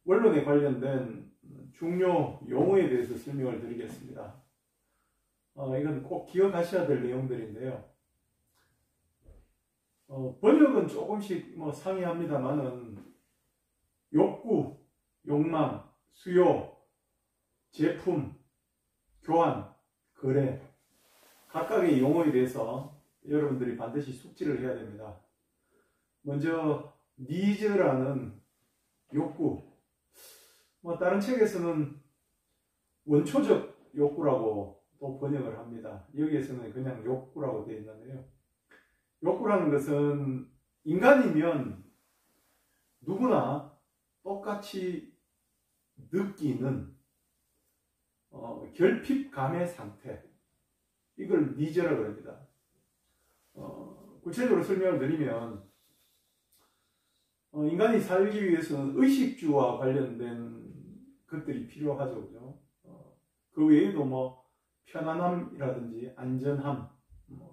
원론에 관련된 중요 용어에 대해서 설명을 드리겠습니다. 이건 꼭 기억하셔야 될 내용들인데요. 번역은 조금씩 상이합니다만은 욕구, 욕망, 수요, 제품, 교환, 거래 각각의 용어에 대해서 여러분들이 반드시 숙지를 해야 됩니다. 먼저 니즈라는 욕구, 다른 책에서는 원초적 욕구라고 또 번역을 합니다. 여기에서는 그냥 욕구라고 되어 있는데요. 욕구라는 것은 인간이면 누구나 똑같이 느끼는 결핍감의 상태, 이걸 니즈라고 합니다. 구체적으로 설명을 드리면 인간이 살기 위해서는 의식주와 관련된 것들이 필요하죠. 그죠? 그 외에도 편안함이라든지 안전함,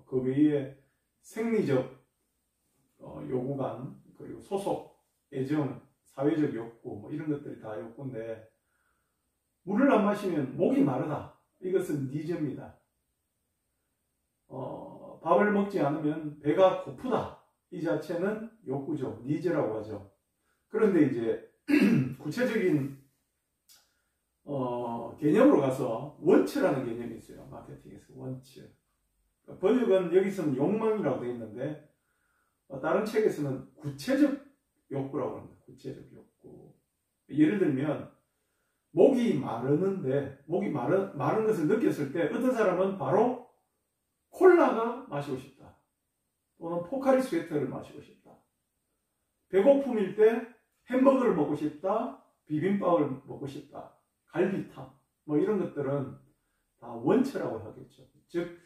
그 외에 생리적 요구감, 그리고 소속, 애정, 사회적 욕구, 이런 것들이 다 욕구인데, 물을 안 마시면 목이 마르다. 이것은 니즈입니다. 밥을 먹지 않으면 배가 고프다. 이 자체는 욕구죠. 니즈라고 하죠. 그런데 이제 구체적인 개념으로 가서 원처라는 개념이 있어요. 마케팅에서 원처. 번역은 여기서는 욕망이라고 되어 있는데 다른 책에서는 구체적 욕구라고 합니다. 구체적 욕구. 예를 들면 목이 마르는데 목이 마른 것을 느꼈을 때 어떤 사람은 바로 콜라가 마시고 싶다. 또는 포카리 스웨트를 마시고 싶다. 배고픔일 때 햄버거를 먹고 싶다. 비빔밥을 먹고 싶다. 갈비탕. 이런 것들은 다 원처라고 하겠죠. 즉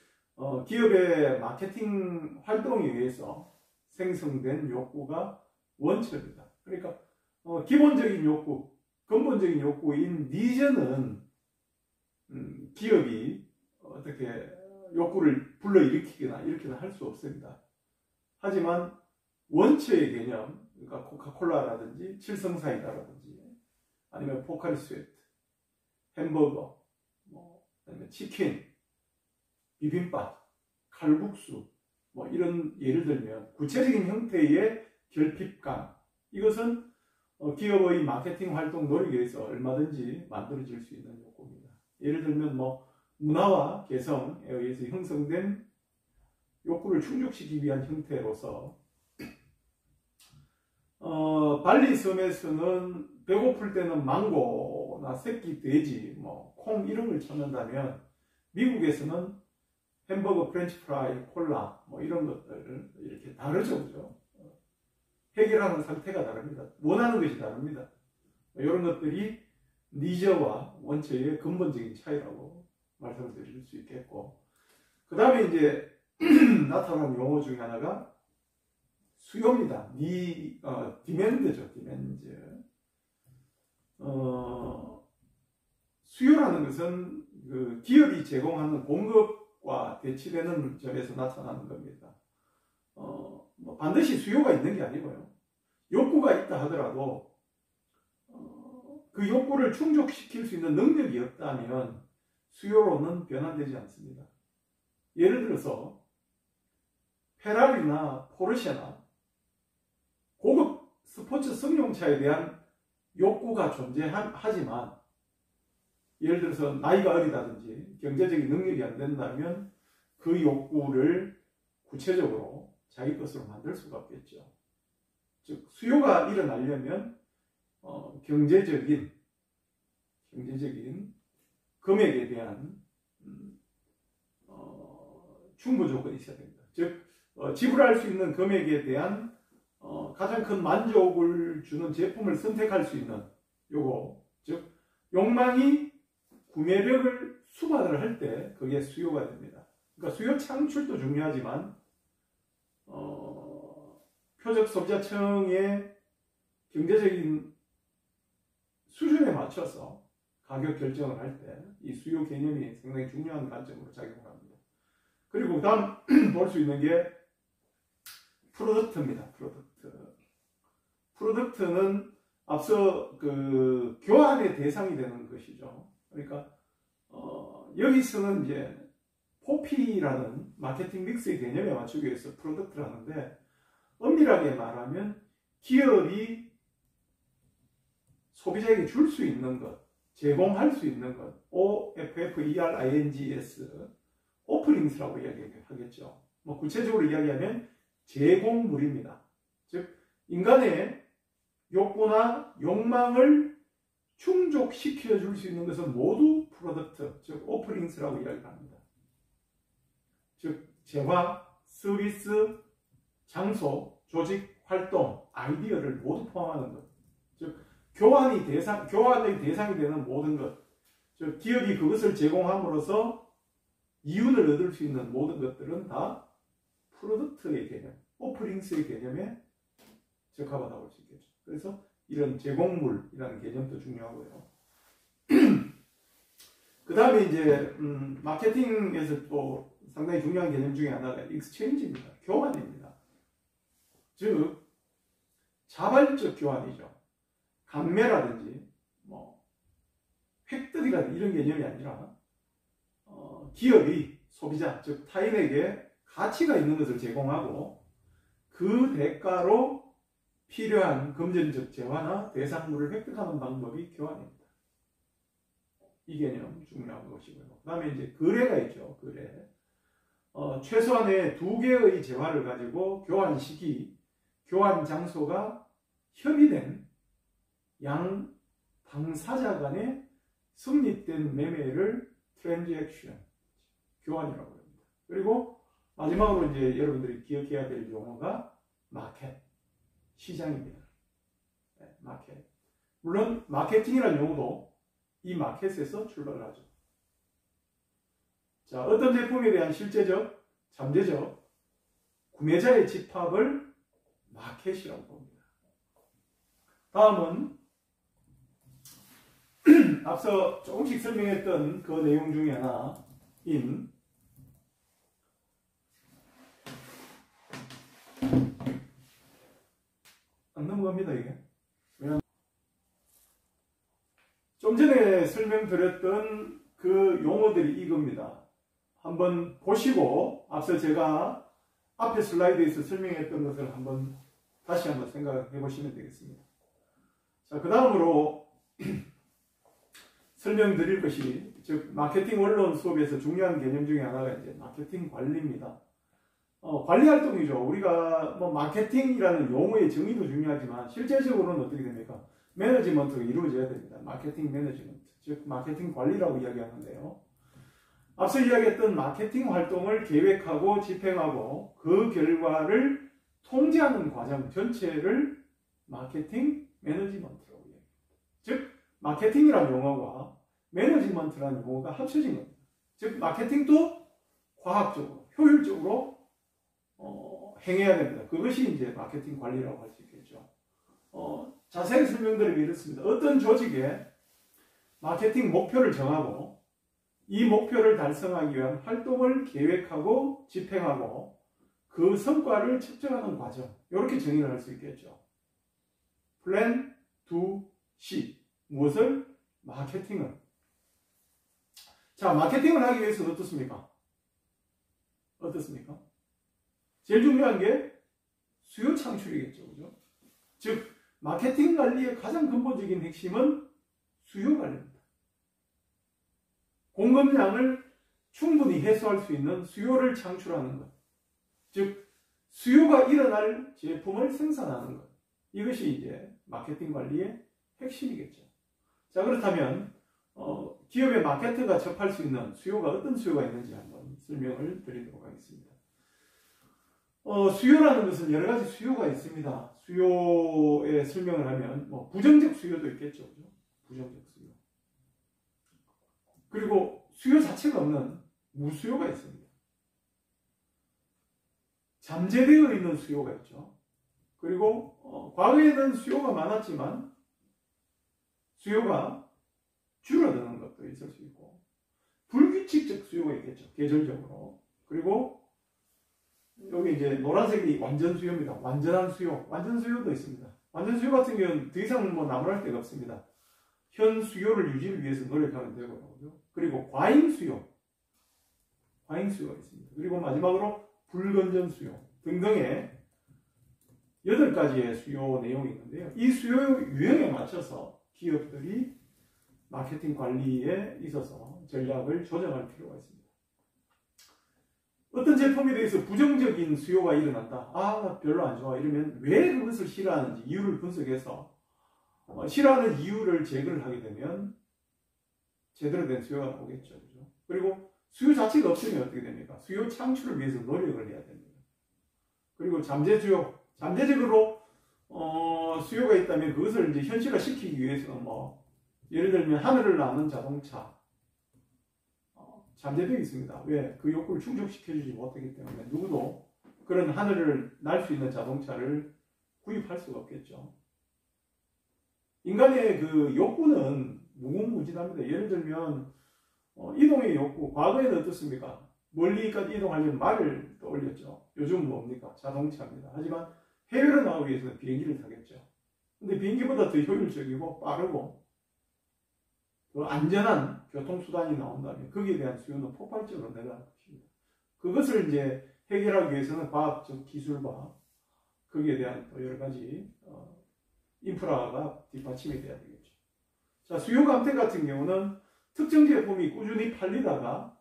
기업의 마케팅 활동에 의해서 생성된 욕구가 원처입니다. 그러니까 기본적인 욕구, 근본적인 욕구인 니즈는 기업이 어떻게 욕구를 불러일으키거나 이렇게는 할 수 없습니다. 하지만 원처의 개념, 그러니까 코카콜라라든지 칠성사이다라든지 아니면 포카리 스웨트, 햄버거, 아니면 치킨, 비빔밥, 칼국수, 이런 예를 들면 구체적인 형태의 결핍감, 이것은 기업의 마케팅 활동 노력에 의해서 얼마든지 만들어질 수 있는 욕구입니다. 예를 들면 문화와 개성에 의해서 형성된 욕구를 충족시키기 위한 형태로서 발리 섬에서는 배고플 때는 망고나 새끼 돼지, 콩 이런 걸 찾는다면 미국에서는 햄버거, 프렌치 프라이, 콜라 이런 것들 이렇게 다르죠. 그죠? 해결하는 상태가 다릅니다. 원하는 것이 다릅니다. 이런 것들이 니즈와 원처의 근본적인 차이라고 말씀을 드릴 수 있겠고, 그 다음에 이제 나타나는 용어 중에 하나가 수요입니다. 디맨드죠. 디맨드. 수요라는 것은 그 기업이 제공하는 공급과 대치되는 점에서 나타나는 겁니다. 반드시 수요가 있는 게 아니고요. 욕구가 있다 하더라도 그 욕구를 충족시킬 수 있는 능력이 없다면 수요로는 변환되지 않습니다. 예를 들어서 페라리나 포르쉐나 고급 스포츠 승용차에 대한 욕구가 존재하지만 예를 들어서 나이가 어리다든지 경제적인 능력이 안 된다면 그 욕구를 구체적으로 자기 것으로 만들 수가 없겠죠. 즉 수요가 일어나려면 경제적인 금액에 대한 충분 조건이 있어야 됩니다. 즉 지불할 수 있는 금액에 대한 가장 큰 만족을 주는 제품을 선택할 수 있는 요거, 즉 욕망이 구매력을 수반을 할 때 그게 수요가 됩니다. 그러니까 수요 창출도 중요하지만 표적 소비자층의 경제적인 수준에 맞춰서 가격 결정을 할 때 이 수요 개념이 상당히 중요한 관점으로 작용을 합니다. 그리고 다음 볼 수 있는 게 프로덕트입니다. 프로덕트는 앞서 그 교환의 대상이 되는 것이죠. 그러니까 여기서는 이제 포피라는 마케팅 믹스의 개념에 맞추기 위해서 프로덕트라는데, 엄밀하게 말하면 기업이 소비자에게 줄 수 있는 것, 제공할 수 있는 것, OFFERINGS, 오프닝스라고 이야기하겠죠. 뭐 구체적으로 이야기하면 제공물입니다. 즉 인간의 욕구나 욕망을 충족시켜 줄 수 있는 것은 모두 프로덕트, 즉 오프닝스라고 이야기합니다. 즉 재화, 서비스, 장소, 조직, 활동, 아이디어를 모두 포함하는 것. 즉 교환의 대상이 되는 모든 것. 즉 기업이 그것을 제공함으로써 이윤을 얻을 수 있는 모든 것들은 다 프로덕트의 개념, 오프닝스의 개념에 적합하다고 볼 수 있겠죠. 그래서 이런 제공물이라는 개념도 중요하고요. 그 다음에 이제 마케팅에서 또 상당히 중요한 개념 중에 하나가 익스체인지입니다. 교환입니다. 즉 자발적 교환이죠. 감매라든지 뭐 획득이라든지 이런 개념이 아니라 기업이 소비자, 즉 타인에게 가치가 있는 것을 제공하고 그 대가로 필요한 금전적 재화나 대상물을 획득하는 방법이 교환입니다. 이 개념 중요한 것이고요. 그 다음에 이제 거래가 있죠. 거래. 최소한의 2개의 재화를 가지고 교환 시기, 교환 장소가 협의된 양 당사자 간의 성립된 매매를 트랜잭션, 교환이라고 합니다. 그리고 마지막으로 이제 여러분들이 기억해야 될 용어가 마켓, 시장입니다. 네, 마켓. 물론 마케팅이라는 용어도 이 마켓에서 출발을 하죠. 자, 어떤 제품에 대한 실제적, 잠재적 구매자의 집합을 마켓이라고 봅니다. 다음은 앞서 조금씩 설명했던 그 내용 중에 하나인 안 넘어갑니다, 이게. 좀 전에 설명드렸던 그 용어들이 이겁니다. 한번 보시고 앞서 제가 앞에 슬라이드에서 설명했던 것을 다시 한번 생각해 보시면 되겠습니다. 자, 그 다음으로 설명드릴 것이, 즉 마케팅 원론 수업에서 중요한 개념 중에 하나가 이제 마케팅 관리입니다. 관리 활동이죠. 우리가 뭐 마케팅이라는 용어의 정의도 중요하지만 실제적으로는 어떻게 됩니까? 매니지먼트가 이루어져야 됩니다. 마케팅 매니지먼트, 즉 마케팅 관리라고 이야기하는데요. 앞서 이야기했던 마케팅 활동을 계획하고 집행하고 그 결과를 통제하는 과정 전체를 마케팅 매니지먼트라고 이야기합니다. 즉 마케팅이라는 용어가 매니지먼트라는 용어가 합쳐진 겁니다. 즉 마케팅도 과학적으로 효율적으로 행해야 됩니다. 그것이 이제 마케팅 관리라고 할 수 있겠죠. 자세히 설명드리면 이렇습니다. 어떤 조직에 마케팅 목표를 정하고 이 목표를 달성하기 위한 활동을 계획하고 집행하고 그 성과를 측정하는 과정, 이렇게 정의를 할 수 있겠죠. Plan to see. 무엇을? 마케팅을. 자, 마케팅을 하기 위해서는 어떻습니까? 제일 중요한 게 수요 창출이겠죠. 그죠? 즉, 마케팅 관리의 가장 근본적인 핵심은 수요 관리입니다. 공급량을 충분히 해소할 수 있는 수요를 창출하는 것. 즉, 수요가 일어날 제품을 생산하는 것. 이것이 이제 마케팅 관리의 핵심이겠죠. 자, 그렇다면 기업의 마케터가 접할 수 있는 수요가 어떤 수요가 있는지 한번 설명을 드리도록 하겠습니다. 수요라는 것은 여러 가지 수요가 있습니다. 수요에 설명을 하면 뭐 부정적 수요도 있겠죠. 그죠? 부정적 수요. 그리고 수요 자체가 없는 무수요가 있습니다. 잠재되어 있는 수요가 있죠. 그리고 과거에는 수요가 많았지만 수요가 줄어드는 것도 있을 수 있고, 불규칙적 수요가 있겠죠. 계절적으로. 그리고 여기 이제 노란색이 완전 수요입니다. 완전한 수요. 완전 수요도 있습니다. 완전 수요 같은 경우는 더 이상 뭐 나무랄 데가 없습니다. 현 수요를 유지를 위해서 노력하면 되고요. 그리고 과잉 수요가 있습니다. 그리고 마지막으로 불건전 수요 등등의 8가지의 수요 내용이 있는데요. 이 수요 유형에 맞춰서 기업들이 마케팅 관리에 있어서 전략을 조정할 필요가 있습니다. 어떤 제품에 대해서 부정적인 수요가 일어난다. 아, 별로 안 좋아. 이러면 왜 그것을 싫어하는지 이유를 분석해서 싫어하는 이유를 제거를 하게 되면 제대로 된 수요가 나오겠죠. 그죠? 그리고 수요 자체가 없으면 어떻게 됩니까? 수요 창출을 위해서 노력을 해야 됩니다. 그리고 잠재 수요, 잠재적으로 수요가 있다면 그것을 이제 현실화시키기 위해서는 뭐 예를 들면 하늘을 나는 자동차 잠재되어 있습니다. 왜? 그 욕구를 충족시켜주지 못하기 때문에 누구도 그런 하늘을 날 수 있는 자동차를 구입할 수가 없겠죠. 인간의 그 욕구는 무궁무진합니다. 예를 들면 이동의 욕구, 과거에는 어떻습니까? 멀리까지 이동하려면 말을 떠올렸죠. 요즘은 뭡니까? 자동차입니다. 하지만 해외로 나가기 위해서는 비행기를 타겠죠. 근데 비행기보다 더 효율적이고 빠르고 더 안전한 교통수단이 나온다면 거기에 대한 수요는 폭발적으로 내려갈 것입니다. 그것을 이제 해결하기 위해서는 과학적 기술과 거기에 대한 또 여러 가지 인프라가 뒷받침이 돼야 되겠죠. 자, 수요 감퇴 같은 경우는 특정 제품이 꾸준히 팔리다가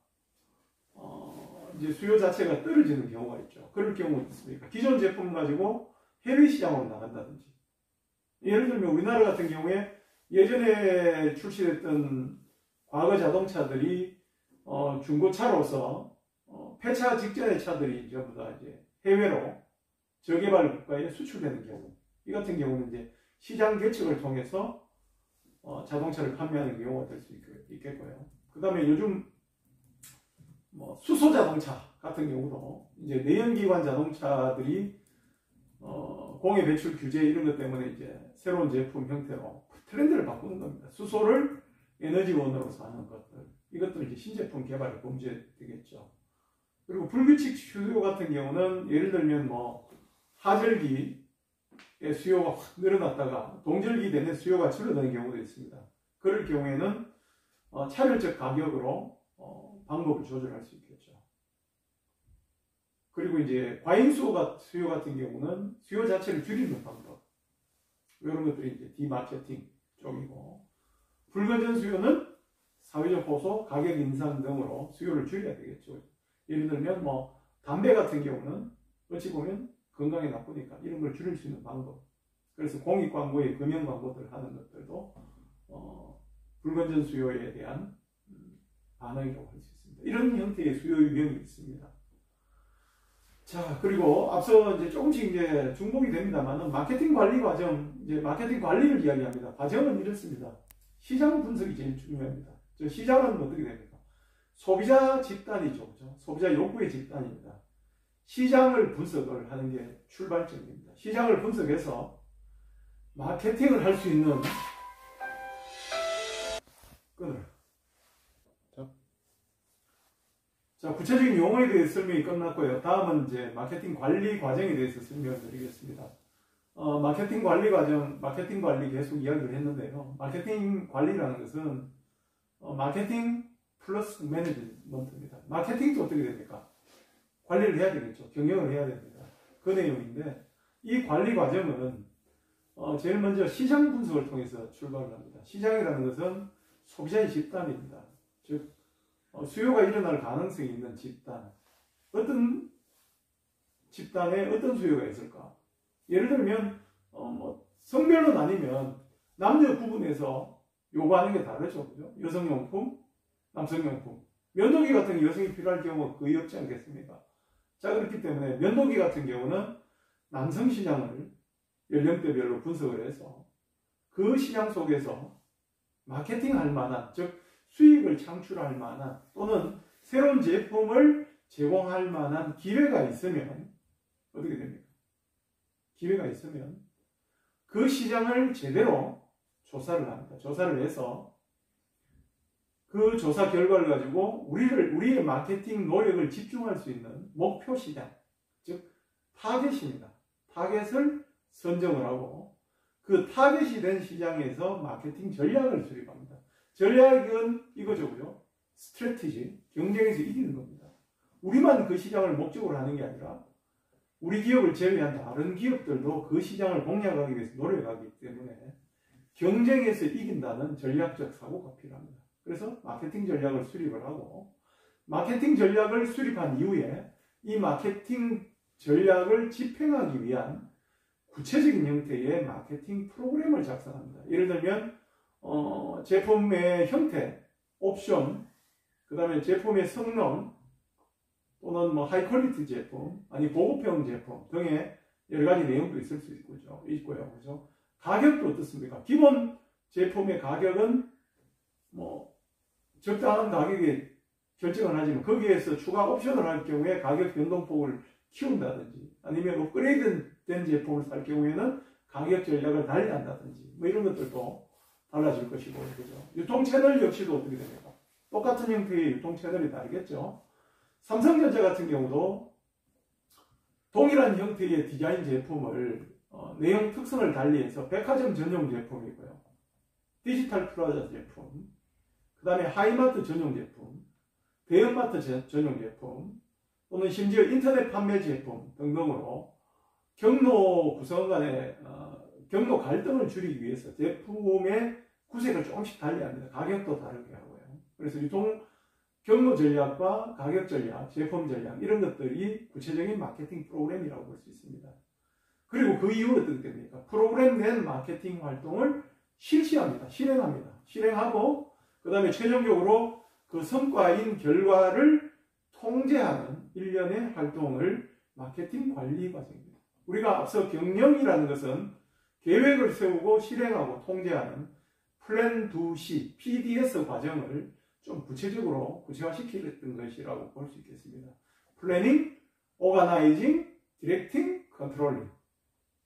이제 수요 자체가 떨어지는 경우가 있죠. 그럴 경우는 있습니까? 기존 제품 가지고 해외 시장으로 나간다든지. 예를 들면 우리나라 같은 경우에 예전에 출시됐던 과거 자동차들이 중고차로서 폐차 직전의 차들이 전부 다 이제 해외로 저개발 국가에 수출되는 경우, 이 같은 경우는 이제 시장 개척을 통해서 자동차를 판매하는 경우가 될 수 있겠고요. 그 다음에 요즘 뭐 수소 자동차 같은 경우도 이제 내연기관 자동차들이 공해 배출 규제 이런 것 때문에 이제 새로운 제품 형태로 트렌드를 바꾸는 겁니다. 수소를 에너지원으로 사는 것들, 이것들 이제 신제품 개발의 범죄 되겠죠. 그리고 불규칙 수요 같은 경우는 예를 들면 뭐 하절기의 수요가 확 늘어났다가 동절기 되는 수요가 줄어드는 경우도 있습니다. 그럴 경우에는 차별적 가격으로 방법을 조절할 수 있겠죠. 그리고 이제 과잉 수요 같은 경우는 수요 자체를 줄이는 방법, 이런 것들이 이제 디마케팅 쪽이고, 불건전 수요는 사회적 호소, 가격 인상 등으로 수요를 줄여야 되겠죠. 예를 들면 뭐 담배 같은 경우는 어찌 보면 건강에 나쁘니까 이런 걸 줄일 수 있는 방법. 그래서 공익 광고에 금연 광고들 하는 것들도 불건전 수요에 대한 반응이라고 할 수 있습니다. 이런 형태의 수요 유형이 있습니다. 자, 그리고 앞서 이제 조금씩 이제 중복이 됩니다만은 마케팅 관리 과정, 이제 마케팅 관리를 이야기합니다. 과정은 이렇습니다. 시장 분석이 제일 중요합니다. 저 시장은 어떻게 됩니까? 소비자 집단이죠. 그렇죠? 소비자 욕구의 집단입니다. 시장을 분석을 하는 게 출발점입니다. 시장을 분석해서 마케팅을 할 수 있는 끈을. 자, 구체적인 용어에 대해서 설명이 끝났고요. 다음은 이제 마케팅 관리 과정에 대해서 설명을 드리겠습니다. 마케팅 관리 과정, 마케팅 관리 계속 이야기를 했는데요. 마케팅 관리라는 것은 마케팅 플러스 매니지먼트입니다. 마케팅도 어떻게 됩니까? 관리를 해야 되겠죠. 경영을 해야 됩니다. 그 내용인데, 이 관리 과정은 제일 먼저 시장 분석을 통해서 출발을 합니다. 시장이라는 것은 소비자의 집단입니다. 즉 수요가 일어날 가능성이 있는 집단, 어떤 집단에 어떤 수요가 있을까? 예를 들면 뭐 성별로 나뉘면 남녀 구분해서 요구하는 게 다르죠. 그죠? 여성용품, 남성용품. 면도기 같은 여성이 필요할 경우가 거의 없지 않겠습니까? 자, 그렇기 때문에 면도기 같은 경우는 남성 시장을 연령대별로 분석을 해서 그 시장 속에서 마케팅할 만한, 즉 수익을 창출할 만한 또는 새로운 제품을 제공할 만한 기회가 있으면 어떻게 됩니까? 기회가 있으면 그 시장을 제대로 조사를 합니다. 조사를 해서 그 조사 결과를 가지고 우리의 마케팅 노력을 집중할 수 있는 목표 시장, 즉 타겟입니다. 타겟을 선정을 하고 그 타겟이 된 시장에서 마케팅 전략을 수립합니다. 전략은 이거죠, 그죠? 스트래티지, 경쟁에서 이기는 겁니다. 우리만 그 시장을 목적으로 하는 게 아니라 우리 기업을 제외한 다른 기업들도 그 시장을 공략하기 위해서 노력하기 때문에 경쟁에서 이긴다는 전략적 사고가 필요합니다. 그래서 마케팅 전략을 수립을 하고, 마케팅 전략을 수립한 이후에 이 마케팅 전략을 집행하기 위한 구체적인 형태의 마케팅 프로그램을 작성합니다. 예를 들면 제품의 형태, 옵션, 그 다음에 제품의 성능, 또는 뭐 하이 퀄리티 제품, 아니 고급형 제품 등의 여러 가지 내용도 있을 수 있고요. 그죠? 가격도 어떻습니까? 기본 제품의 가격은 뭐 적당한 가격에 결정을 하지만 거기에서 추가 옵션을 할 경우에 가격 변동폭을 키운다든지 아니면 업그레이드 된 제품을 살 경우에는 가격 전략을 달리한다든지 뭐 이런 것들도 달라질 것이고, 그죠? 유통 채널 역시도 어떻게 됩니까? 똑같은 형태의 유통 채널이 다르겠죠. 삼성전자 같은 경우도 동일한 형태의 디자인 제품을 내용 특성을 달리해서 백화점 전용 제품이고요, 디지털 플라자 제품, 그 다음에 하이마트 전용 제품, 대형마트 전용 제품, 또는 심지어 인터넷 판매 제품 등등으로 경로 구성 간의 경로 갈등을 줄이기 위해서 제품의 구색을 조금씩 달리합니다. 가격도 다르게 하고요. 그래서 유통 경로 전략과 가격 전략, 제품 전략 이런 것들이 구체적인 마케팅 프로그램이라고 볼 수 있습니다. 그리고 그 이후 어떻게 됩니까? 프로그램된 마케팅 활동을 실시합니다. 실행합니다. 실행하고 그 다음에 최종적으로 그 성과인 결과를 통제하는 일련의 활동을 마케팅 관리 과정입니다. 우리가 앞서 경영이라는 것은 계획을 세우고 실행하고 통제하는 플랜 2C, PDS 과정을 좀 구체적으로 구체화시켰던 것이라고 볼 수 있겠습니다. 플래닝, 오가나이징, 디렉팅, 컨트롤링.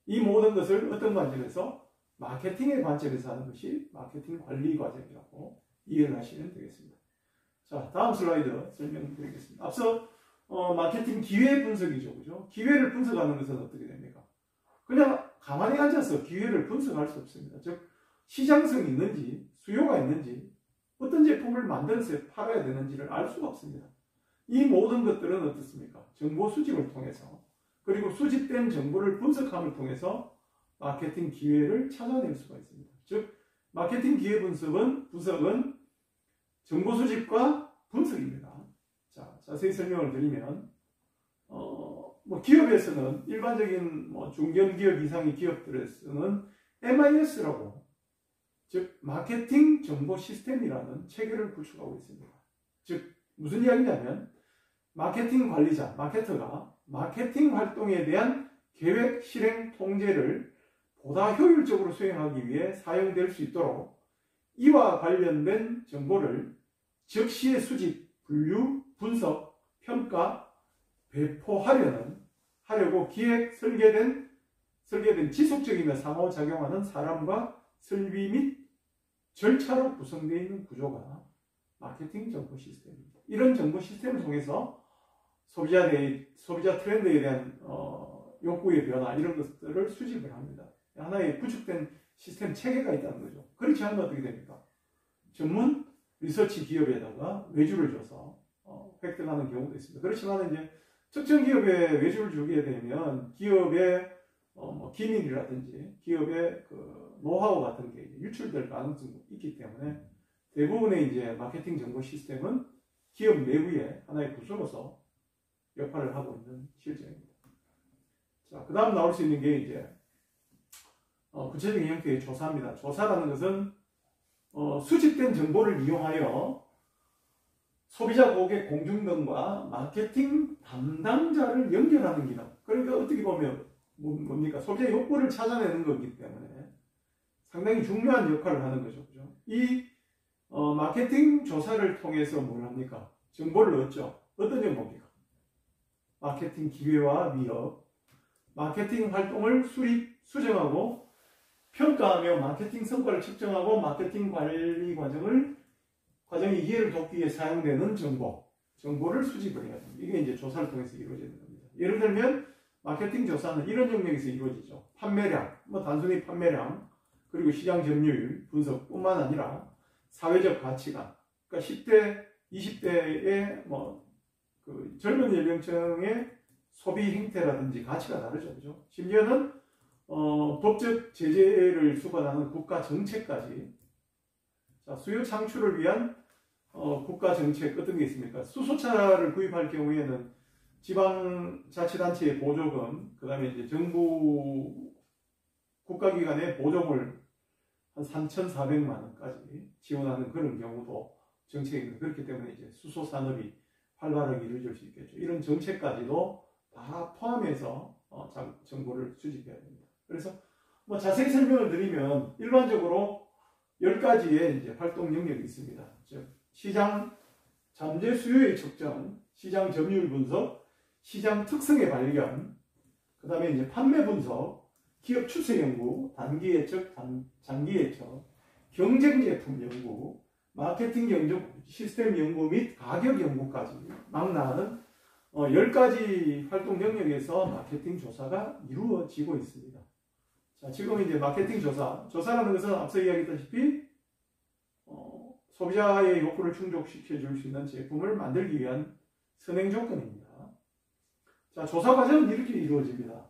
이 모든 것을 어떤 관점에서? 마케팅의 관점에서 하는 것이 마케팅 관리 과정이라고 이해를 하시면 되겠습니다. 자, 다음 슬라이드 설명드리겠습니다. 앞서 마케팅 기회 분석이죠, 그죠? 기회를 분석하는 것은 어떻게 됩니까? 그냥 가만히 앉아서 기회를 분석할 수 없습니다. 즉, 시장성이 있는지, 수요가 있는지, 어떤 제품을 만들어서 팔아야 되는지를 알 수가 없습니다. 이 모든 것들은 어떻습니까? 정보 수집을 통해서, 그리고 수집된 정보를 분석함을 통해서 마케팅 기회를 찾아낼 수가 있습니다. 즉, 마케팅 기회 분석은 정보 수집과 분석입니다. 자, 자세히 설명을 드리면, 뭐 기업에서는 일반적인 뭐 중견기업 이상의 기업들에서는 MIS라고, 즉 마케팅 정보 시스템이라는 체계를 구축하고 있습니다. 즉 무슨 이야기냐면 마케팅 관리자, 마케터가 마케팅 활동에 대한 계획, 실행, 통제를 보다 효율적으로 수행하기 위해 사용될 수 있도록 이와 관련된 정보를 즉시에 수집, 분류, 분석, 평가, 배포하려고 기획, 설계된 지속적이며 상호작용하는 사람과 설비 및 절차로 구성되어 있는 구조가 마케팅 정보 시스템입니다. 이런 정보 시스템을 통해서 소비자 트렌드에 대한 욕구의 변화 이런 것들을 수집을 합니다. 하나의 구축된 시스템 체계가 있다는 거죠. 그렇지 않으면 어떻게 됩니까? 전문 리서치 기업에다가 외주를 줘서 획득하는 경우도 있습니다. 그렇지만 이제 특정 기업에 외주를 주게 되면 기업의 기밀이라든지 기업의 그 노하우 같은 게 유출될 가능성이 있기 때문에 대부분의 이제 마케팅 정보 시스템은 기업 내부의 하나의 부서로서 역할을 하고 있는 실정입니다. 자, 그 다음 나올 수 있는 게 이제 구체적인 형태의 조사입니다. 조사라는 것은 수집된 정보를 이용하여 소비자, 고객, 공중 등과 마케팅 담당자를 연결하는 기능. 그러니까 어떻게 보면 뭡니까? 소비자 욕구를 찾아내는 거기 때문에 상당히 중요한 역할을 하는 거죠. 그죠? 이 마케팅 조사를 통해서 뭘 합니까? 정보를 얻죠. 어떤 정보입니까? 마케팅 기회와 위협, 마케팅 활동을 수정하고 평가하며 마케팅 성과를 측정하고 마케팅 관리 과정의 이해를 돕기 위해 사용되는 정보를 수집을 해야 됩니다. 이게 이제 조사를 통해서 이루어지는 겁니다. 예를 들면 마케팅 조사는 이런 영역에서 이루어지죠. 판매량, 단순히 판매량, 그리고 시장 점유율 분석뿐만 아니라 사회적 가치관, 그러니까 10대, 20대의 그 젊은 연령층의 소비 행태라든지 가치가 다르죠, 그죠? 심지어는 법적 제재를 수반하는 국가 정책까지. 자, 수요 창출을 위한 국가 정책 어떤 게 있습니까? 수소차를 구입할 경우에는 지방자치단체의 보조금, 그 다음에 이제 정부 국가기관의 보조금을 한 3,400만 원까지 지원하는 그런 경우도 정책입니다. 그렇기 때문에 이제 수소 산업이 활발하게 이루어질 수 있겠죠. 이런 정책까지도 다 포함해서 정보를 수집해야 됩니다. 그래서 자세히 설명을 드리면 일반적으로 10가지의 이제 활동 영역이 있습니다. 즉 시장 잠재 수요의 측정, 시장 점유율 분석, 시장 특성의 발견, 그 다음에 이제 판매 분석, 기업 추세 연구, 단기 예측, 장기 예측, 경쟁 제품 연구, 마케팅 경쟁 시스템 연구 및 가격 연구까지 막 나가는 10가지 활동 영역에서 마케팅 조사가 이루어지고 있습니다. 자, 지금 이제 마케팅 조사라는 것은 앞서 이야기했다시피 소비자의 욕구를 충족시켜 줄 수 있는 제품을 만들기 위한 선행 조건입니다. 자, 조사 과정은 이렇게 이루어집니다.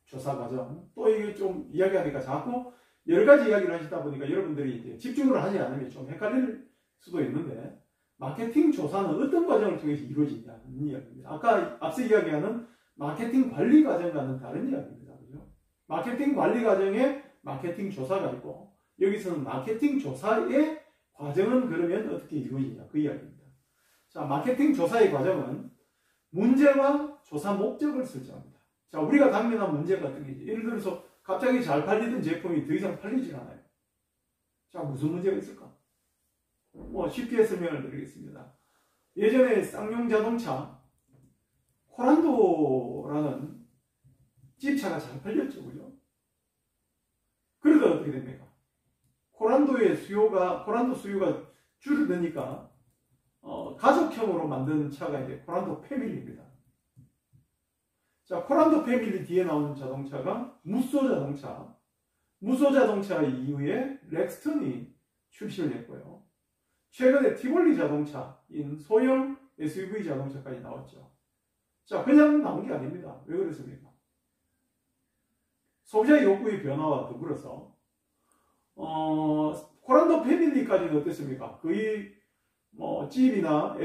조사 과정. 또 이게 좀 이야기하니까 자꾸 여러 가지 이야기를 하시다 보니까 여러분들이 이제 집중을 하지 않으면 좀 헷갈릴 수도 있는데, 마케팅 조사는 어떤 과정을 통해서 이루어지냐는 이야기입니다. 아까 앞서 이야기하는 마케팅 관리 과정과는 다른 이야기입니다. 그죠? 마케팅 관리 과정에 마케팅 조사가 있고, 여기서는 마케팅 조사의 과정은 그러면 어떻게 이루어지냐, 그 이야기입니다. 자, 마케팅 조사의 과정은 문제와 조사 목적을 설정합니다. 자, 우리가 당면한 문제가 어떤 게지? 예를 들어서 갑자기 잘 팔리던 제품이 더 이상 팔리질 않아요. 자, 무슨 문제가 있을까? 쉽게 설명을 드리겠습니다. 예전에 쌍용 자동차 코란도라는 집차가 잘 팔렸죠, 그죠? 그러다 어떻게 됩니까? 코란도 수요가 줄어드니까 가족형으로 만든 차가 이제 코란도 패밀리입니다. 자, 코란도 패밀리 뒤에 나오는 자동차가 무쏘 자동차. 무쏘 자동차 이후에 렉스턴이 출시를 했고요. 최근에 티볼리 자동차인 소형 SUV 자동차까지 나왔죠. 자, 그냥 나온 게 아닙니다. 왜 그렇습니까? 소비자의 욕구의 변화와 더불어서 코란도 패밀리까지는 어땠습니까? 거의 집이나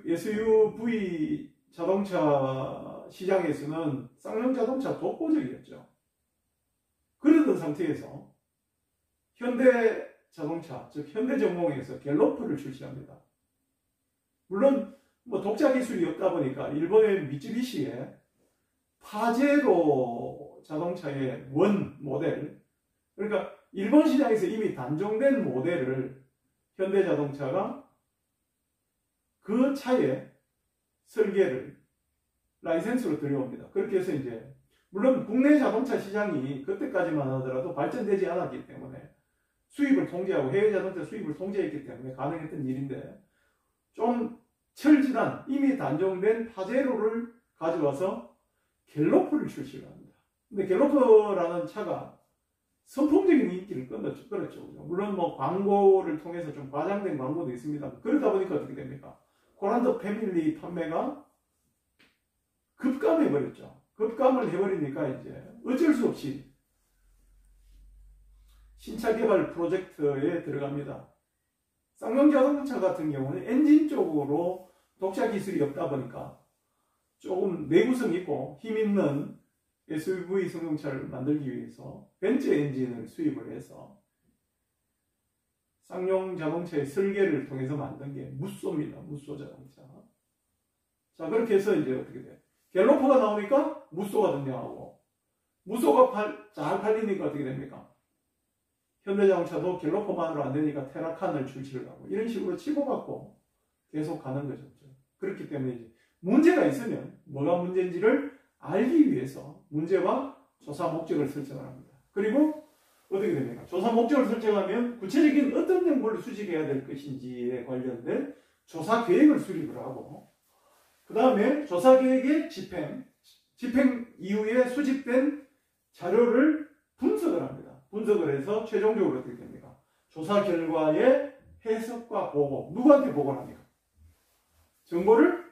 SUV 자동차 시장에서는 쌍용 자동차 독보적이었죠. 그러던 상태에서 현대 자동차, 즉 현대전공에서 갤로프를 출시합니다. 물론 독자 기술이 없다 보니까 일본의 미쯔비시의 파제로 자동차의 원 모델, 그러니까 일본 시장에서 이미 단종된 모델을 현대자동차가 그 차의 설계를 라이센스로 들여옵니다. 그렇게 해서 이제 물론 국내 자동차 시장이 그때까지만 하더라도 발전되지 않았기 때문에 수입을 통제하고 해외 자동차 수입을 통제했기 때문에 가능했던 일인데, 좀 철진한 이미 단종된 파제로를 가져와서 갤로프를 출시를 합니다. 근데 갤로프라는 차가 선풍적인 인기를 끌었죠. 물론 광고를 통해서 좀 과장된 광고도 있습니다. 그러다 보니까 어떻게 됩니까? 코란도 패밀리 판매가 급감해버렸죠. 급감을 해버리니까 이제 어쩔 수 없이 신차 개발 프로젝트에 들어갑니다. 쌍용 자동차 같은 경우는 엔진 쪽으로 독자 기술이 없다 보니까 조금 내구성 있고 힘 있는 SUV 승용차를 만들기 위해서 벤츠 엔진을 수입을 해서 쌍용 자동차의 설계를 통해서 만든 게 무쏘입니다. 무쏘 자동차. 자, 그렇게 해서 이제 어떻게 돼? 갤로퍼가 나오니까 무쏘가 등장하고, 무쏘가 잘 팔리니까 어떻게 됩니까? 현대자동차도 갤로퍼만으로 안 되니까 테라칸을 출시를 하고, 이런 식으로 치고받고 계속 가는 거죠. 그렇기 때문에 이제 문제가 있으면 뭐가 문제인지를 알기 위해서 문제와 조사 목적을 설정을 합니다. 그리고 어떻게 됩니까? 조사 목적을 설정하면 구체적인 어떤 정보를 수집해야 될 것인지에 관련된 조사 계획을 수립을 하고, 그 다음에 조사 계획의 집행 이후에 수집된 자료를 분석을 합니다. 분석을 해서 최종적으로 어떻게 됩니까? 조사 결과의 해석과 보고. 누구한테 보고를 합니까? 정보를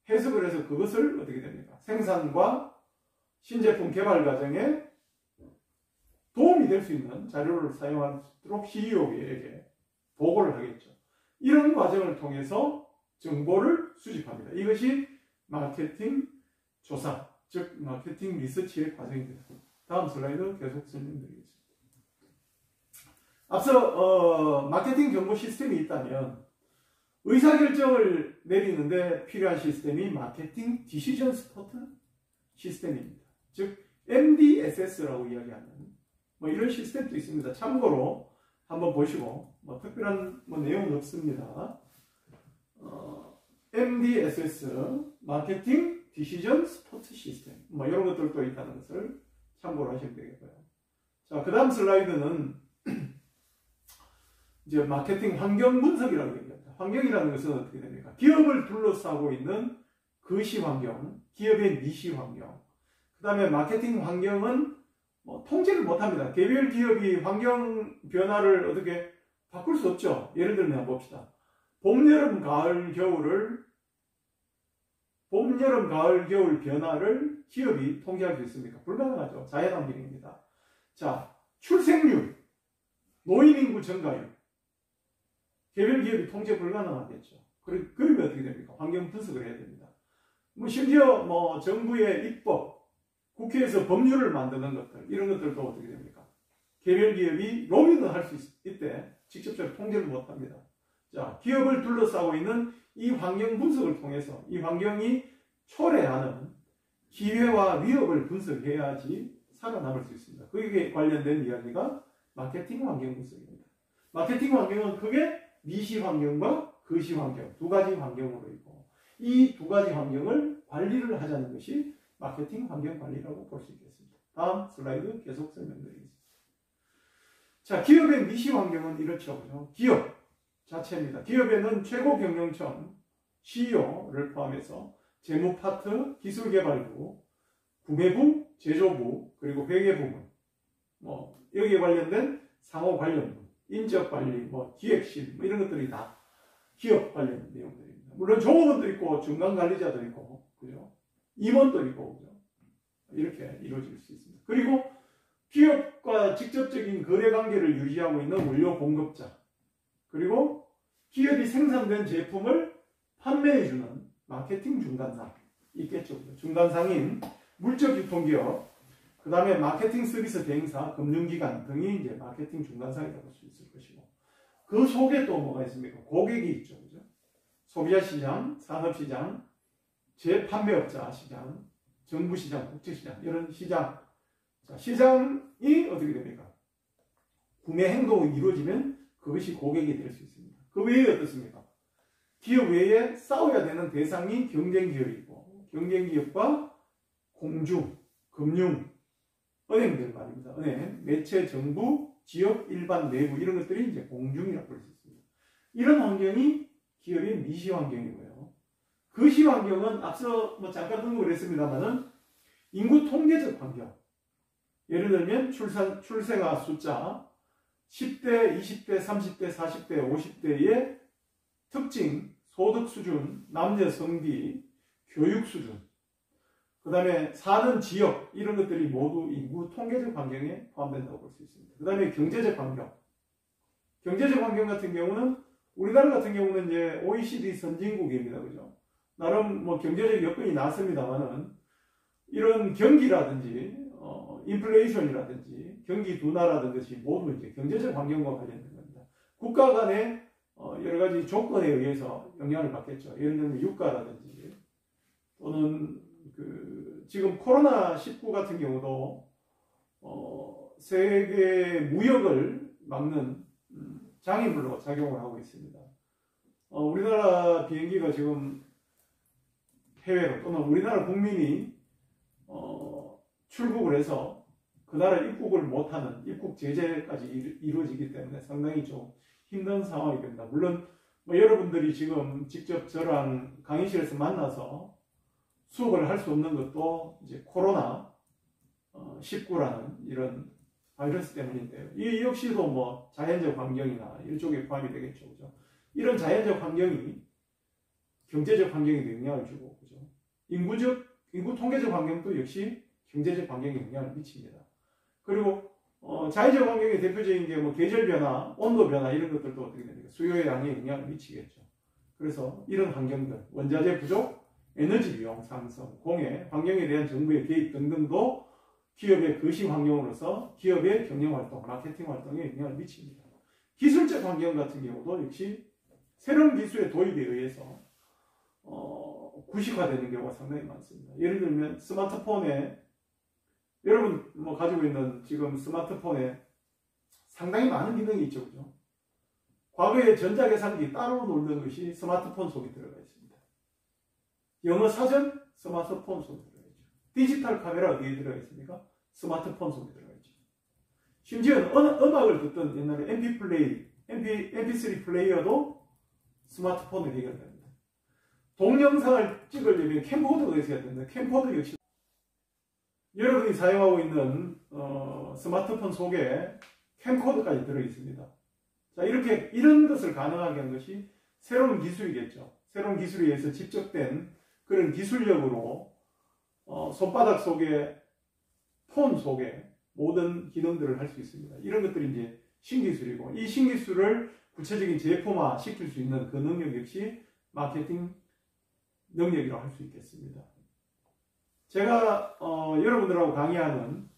해석을 해서 그것을 어떻게 됩니까? 생산과 신제품 개발 과정에 도움이 될 수 있는 자료를 사용하도록 CEO에게 보고를 하겠죠. 이런 과정을 통해서 정보를 수집합니다. 이것이 마케팅 조사, 즉 마케팅 리서치의 과정입니다. 다음 슬라이드 계속 설명드리겠습니다. 앞서 마케팅 정보 시스템이 있다면 의사결정을 내리는데 필요한 시스템이 마케팅 디시전 스포트 시스템입니다. 즉 MDSS라고 이야기하는 뭐 이런 시스템도 있습니다. 참고로 한번 보시고 특별한 내용은 없습니다. MDSS 마케팅 디시전 스포트 시스템 이런 것들도 있다는 것을 참고로 하시면 되겠고요. 자, 그 다음 슬라이드는 이제 마케팅 환경 분석이라고 얘기합니다. 환경이라는 것은 어떻게 됩니까? 기업을 둘러싸고 있는 거시 환경, 기업의 미시 환경. 그 다음에 마케팅 환경은 통제를 못합니다. 개별 기업이 환경 변화를 어떻게 바꿀 수 없죠. 예를 들면 봅시다. 봄, 여름, 가을, 겨울 변화를 기업이 통제할 수 있습니까? 불가능하죠. 자연환경입니다. 자, 출생률, 노인인구 증가율. 개별 기업이 통제 불가능하겠죠. 그러면 어떻게 됩니까? 환경 분석을 해야 됩니다. 심지어 정부의 입법, 국회에서 법률을 만드는 것들, 이런 것들도 어떻게 됩니까? 개별 기업이 로비를 할 수 있대 직접적으로 통제를 못합니다. 자, 기업을 둘러싸고 있는 이 환경 분석을 통해서 이 환경이 초래하는 기회와 위협을 분석해야지 살아남을 수 있습니다. 거기에 관련된 이야기가 마케팅 환경 분석입니다. 마케팅 환경은 크게 미시 환경과 거시 환경 두 가지 환경으로 있고 이 두 가지 환경을 관리를 하자는 것이 마케팅 환경 관리라고 볼 수 있겠습니다. 다음 슬라이드 계속 설명드리겠습니다. 자, 기업의 미시 환경은 이렇죠. 그죠? 기업 자체입니다. 기업에는 최고 경영청, CEO를 포함해서 재무 파트, 기술개발부, 구매부, 제조부, 그리고 회계부문, 여기에 관련된 상호관련부, 인적관리, 기획실, 이런 것들이 다 기업 관련 내용들입니다. 물론 종업원도 있고, 중간관리자도 있고, 그죠? 임원도 있고, 그죠? 이렇게 이루어질 수 있습니다. 그리고 기업과 직접적인 거래 관계를 유지하고 있는 원료 공급자, 그리고 기업이 생산된 제품을 판매해주는 마케팅 중간상 있겠죠. 중간상인 물적 유통기업, 그 다음에 마케팅 서비스 대행사, 금융기관 등이 이제 마케팅 중간상이라고 볼 수 있을 것이고, 그 속에 또 뭐가 있습니까? 고객이 있죠. 그죠? 소비자 시장, 산업시장, 재판매업자 시장, 정부시장, 국제시장, 이런 시장. 자, 시장이 어떻게 됩니까? 구매 행동이 이루어지면 그것이 고객이 될 수 있습니다. 그 외에 어떻습니까? 기업 외에 싸워야 되는 대상이 경쟁기업이고, 경쟁기업과 공중, 금융, 은행들 말입니다. 은행, 매체, 정부, 지역, 일반, 내부 이런 것들이 이제 공중이라고 볼 수 있습니다. 이런 환경이 기업의 미시 환경이고요. 거시 환경은 앞서 잠깐 언급을 했습니다만은 인구 통계적 환경. 예를 들면 출생아 숫자, 10대, 20대, 30대, 40대, 50대의 특징, 소득 수준, 남녀 성비, 교육 수준, 그 다음에 사는 지역, 이런 것들이 모두 인구 통계적 환경에 포함된다고 볼 수 있습니다. 그 다음에 경제적 환경. 경제적 환경 같은 경우는 우리나라 같은 경우는 이제 OECD 선진국입니다. 그죠? 나름 경제적 여건이 나왔습니다만은 이런 경기라든지, 인플레이션이라든지, 경기 둔화라든 것이 모두 이제 경제적 환경과 관련된 겁니다. 국가 간의 여러 가지 조건에 의해서 영향을 받겠죠. 예를 들면 유가라든지, 또는 지금 코로나19 같은 경우도 세계 무역을 막는 장애물로 작용을 하고 있습니다. 우리나라 비행기가 지금 해외로 또는 우리나라 국민이 출국을 해서 그 나라 입국을 못하는 입국 제재까지 이루어지기 때문에 상당히 좀 힘든 상황이 됩니다. 물론 여러분들이 지금 직접 저랑 강의실에서 만나서 수업을 할 수 없는 것도 이제 코로나 19라는 이런 바이러스 때문인데요. 이 역시도 뭐 자연적 환경이나 이쪽에 포함이 되겠죠. 그죠? 이런 자연적 환경이 경제적 환경에도 영향을 주고, 그죠? 인구 통계적 환경도 역시 경제적 환경에 영향을 미칩니다. 그리고 자연적 환경의 대표적인 게 뭐 계절 변화, 온도 변화 이런 것들도 어떻게 됩니까? 수요의 양에 영향을 미치겠죠. 그래서 이런 환경들, 원자재 부족, 에너지 비용 상승, 공해, 환경에 대한 정부의 개입 등등도 기업의 거시 환경으로서 기업의 경영 활동, 마케팅 활동에 영향을 미칩니다. 기술적 환경 같은 경우도 역시 새로운 기술의 도입에 의해서 구식화되는 경우가 상당히 많습니다. 예를 들면 스마트폰에 여러분 뭐 가지고 있는 지금 스마트폰에 상당히 많은 기능이 있죠, 그죠? 과거에 전자계산기 따로 놓는 것이 스마트폰 속에 들어가 있습니다. 영어 사전 스마트폰 속에 들어가 있죠. 디지털 카메라 어디에 들어가 있습니까? 스마트폰 속에 들어가 있죠. 심지어 음악을 듣던 옛날에 MP3 플레이어도 스마트폰으로 해결됩니다. 동영상을 찍으려면 캠코더가 있어야 됩니다. 캠코더 역시 여러분이 사용하고 있는 스마트폰 속에 캠코더까지 들어있습니다. 자, 이런 것을 가능하게 한 것이 새로운 기술이겠죠. 새로운 기술에 의해서 집적된 그런 기술력으로 손바닥 속에, 폰 속에 모든 기능들을 할 수 있습니다. 이런 것들이 이제 신기술이고, 이 신기술을 구체적인 제품화 시킬 수 있는 그 능력 역시 마케팅 능력이라고 할 수 있겠습니다. 제가 여러분들하고 강의하는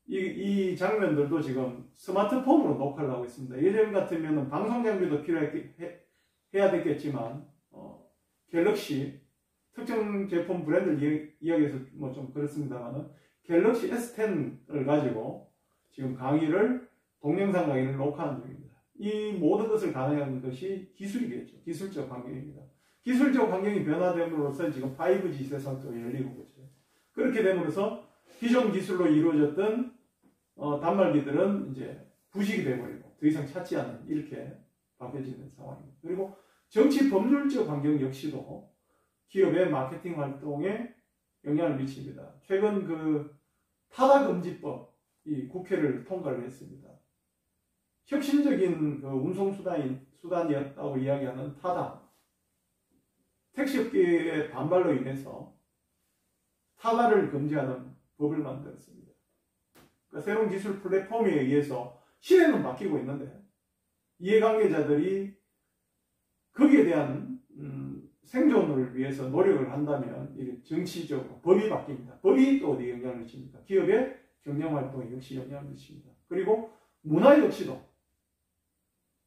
이 장면들도 지금 스마트폰으로 녹화를 하고 있습니다. 예전 같으면 방송 장비도 필요해야 됐겠지만 갤럭시 특정 제품 브랜드를 이야기해서 뭐 좀 그렇습니다만은 갤럭시 S10을 가지고 지금 동영상 강의를 녹화하는 중입니다. 이 모든 것을 가능한 것이 기술이겠죠. 기술적 환경입니다. 기술적 환경이 변화됨으로써 지금 5G 세상도 열리고 있죠. 그렇게 됨으로써 기존 기술로 이루어졌던 단말기들은 이제 부식이 되어버리고 더 이상 찾지 않는 이렇게 바뀌어지는 상황입니다. 그리고 정치 법률적 환경 역시도 기업의 마케팅 활동에 영향을 미칩니다. 최근 그 타다금지법이 국회를 통과를 했습니다. 혁신적인 그 운송수단이었다고 이야기하는 타다. 택시업계의 반발로 인해서 타다를 금지하는 법을 만들었습니다. 그러니까 새로운 기술 플랫폼에 의해서 시대는 바뀌고 있는데 이해관계자들이 거기에 대한 생존을 위해서 노력을 한다면 이게 정치적으로 법이 바뀝니다. 법이 또 어디에 영향을 미칩니까? 기업의 경영활동에 역시 영향을 미칩니다. 그리고 문화 역시도,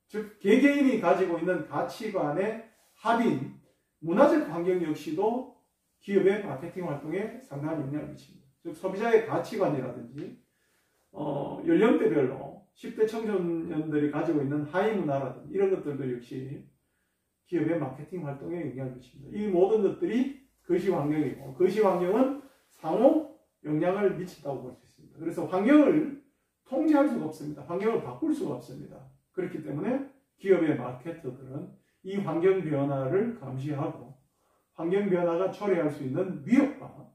즉 개개인이 가지고 있는 가치관의 합인 문화적 환경 역시도 기업의 마케팅 활동에 상당한 영향을 미칩니다. 즉 소비자의 가치관이라든지 연령대별로 10대 청소년들이 가지고 있는 하위 문화라든지 이런 것들도 역시 기업의 마케팅 활동에 영향을 미칩니다. 이 모든 것들이 거시 환경이고 거시 환경은 상호 영향을 미친다고 볼 수 있습니다. 그래서 환경을 통제할 수가 없습니다. 환경을 바꿀 수가 없습니다. 그렇기 때문에 기업의 마케터들은 이 환경 변화를 감시하고 환경 변화가 초래할 수 있는 위협과